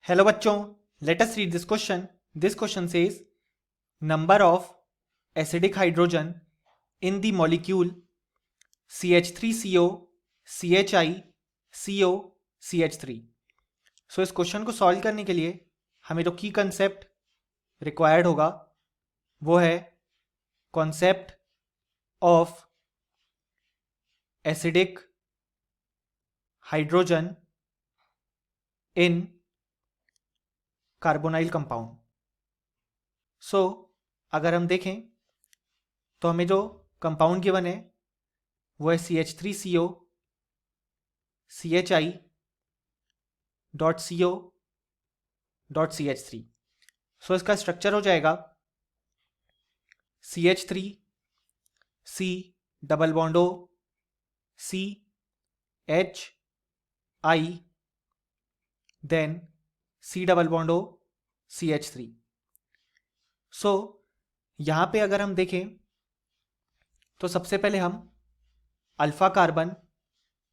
Hello बच्चों, let us read this question. This question says number of acidic hydrogen in the molecule CH3CO CHI CO CH3. सो इस question को solve करने के लिए हमें जो की कंसेप्ट रिक्वायर्ड होगा वो है concept of acidic hydrogen in carbonyl compound. So अगर हम देखें तो हमें जो कंपाउंड गिवन है वो है CH3CO CHI .CO .CH3. सो इसका स्ट्रक्चर हो जाएगा CH3 C double bond O C H I then C double bond O CH3. So यहाँ पे अगर हम देखें तो सबसे पहले हम अल्फा कार्बन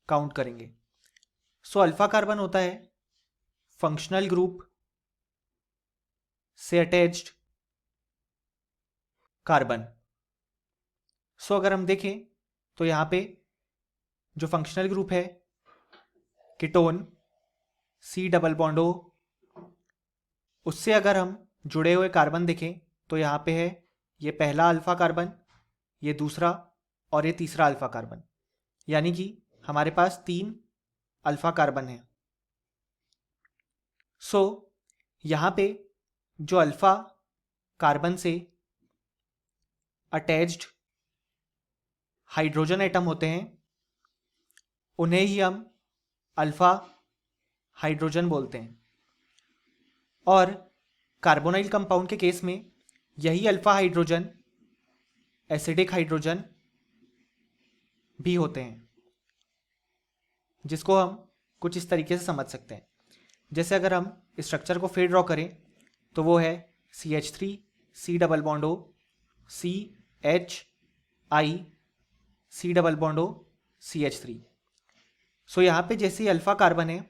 काउंट करेंगे. सो अल्फा कार्बन होता है फंक्शनल ग्रुप से अटैच्ड कार्बन. सो अगर हम देखें तो यहाँ पे जो फंक्शनल ग्रुप है ketone C double bond O, उससे अगर हम जुड़े हुए कार्बन देखें तो यहाँ पे है ये पहला अल्फा कार्बन, ये दूसरा और ये तीसरा अल्फा कार्बन, यानी कि हमारे पास 3 अल्फा कार्बन है. सो यहाँ पे जो अल्फा कार्बन से अटैच्ड हाइड्रोजन एटम होते हैं उन्हें ही हम अल्फा हाइड्रोजन बोलते हैं. और कार्बोनाइल कंपाउंड के केस में यही अल्फा हाइड्रोजन एसिडिक हाइड्रोजन भी होते हैं, जिसको हम कुछ इस तरीके से समझ सकते हैं. जैसे अगर हम स्ट्रक्चर को फिर ड्रॉ करें तो वो है CH3 C double bond O CH I C double bond O CH3. So यहाँ पे जैसे ही अल्फा कार्बन है,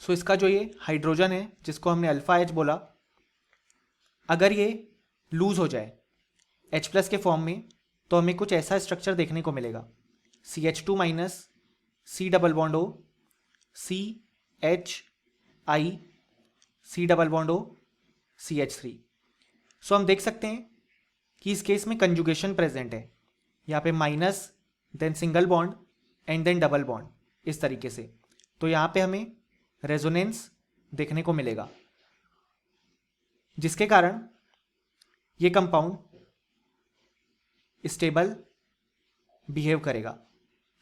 सो इसका जो ये हाइड्रोजन है जिसको हमने अल्फा H बोला, अगर ये लूज हो जाए H प्लस के फॉर्म में तो हमें कुछ ऐसा स्ट्रक्चर देखने को मिलेगा CH2 minus C double bond O CH I C double bond O CH3. सो हम देख सकते हैं कि इस केस में कंजुगेशन प्रेजेंट है. यहाँ पे minus then single bond and then double bond, इस तरीके से. तो यहाँ पे हमें रेजोनेंस देखने को मिलेगा, जिसके कारण ये कंपाउंड स्टेबल बिहेव करेगा.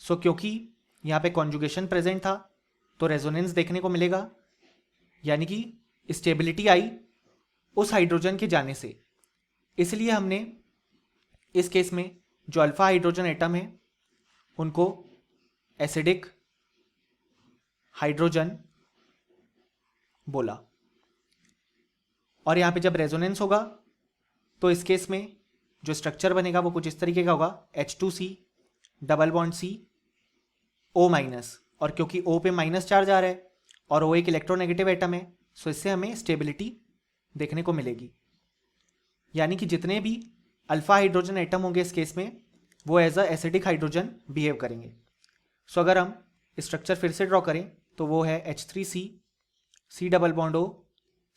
सो क्योंकि यहाँ पे कॉन्जुगेशन प्रेजेंट था तो रेजोनेंस देखने को मिलेगा, यानी कि स्टेबिलिटी आई उस हाइड्रोजन के जाने से. इसलिए हमने इस केस में जो अल्फा हाइड्रोजन एटम है उनको एसिडिक हाइड्रोजन बोला. और यहाँ पे जब रेजोनेंस होगा तो इस केस में जो स्ट्रक्चर बनेगा वो कुछ इस तरीके का होगा H2C double bond C O minus. और क्योंकि O पे माइनस चार्ज आ रहा है और O एक इलेक्ट्रोनेगेटिव एटम है, सो इससे हमें स्टेबिलिटी देखने को मिलेगी. यानी कि जितने भी अल्फा हाइड्रोजन एटम होंगे इस केस में वो as a acidic hydrogen behave करेंगे. सो अगर हम स्ट्रक्चर फिर से ड्रॉ करें तो वो है H3C C double bond O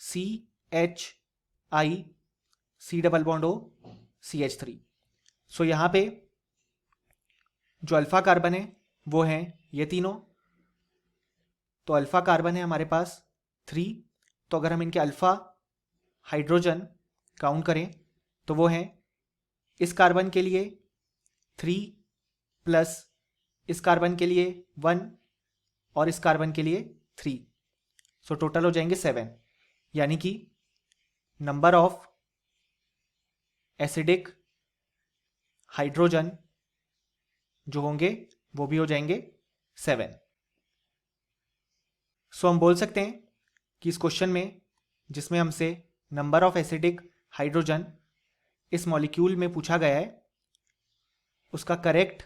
CH I C double bond O CH3. So यहाँ पे जो अल्फा कार्बन है वो हैं ये तीनों. तो अल्फा कार्बन है हमारे पास 3. तो अगर हम इनके अल्फा हाइड्रोजन काउंट करें तो वो हैं इस कार्बन के लिए 3 प्लस इस कार्बन के लिए 1 और इस कार्बन के लिए 3. सो टोटल हो जाएंगे 7, यानी कि नंबर ऑफ एसिडिक हाइड्रोजन जो होंगे वो भी हो जाएंगे 7. सो हम बोल सकते हैं कि इस क्वेश्चन में जिसमें हमसे नंबर ऑफ एसिडिक हाइड्रोजन इस मॉलिक्यूल में पूछा गया है, उसका करेक्ट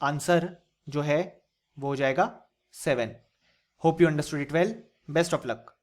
आंसर जो है वो हो जाएगा 7. Hope you understood it well. Best of luck.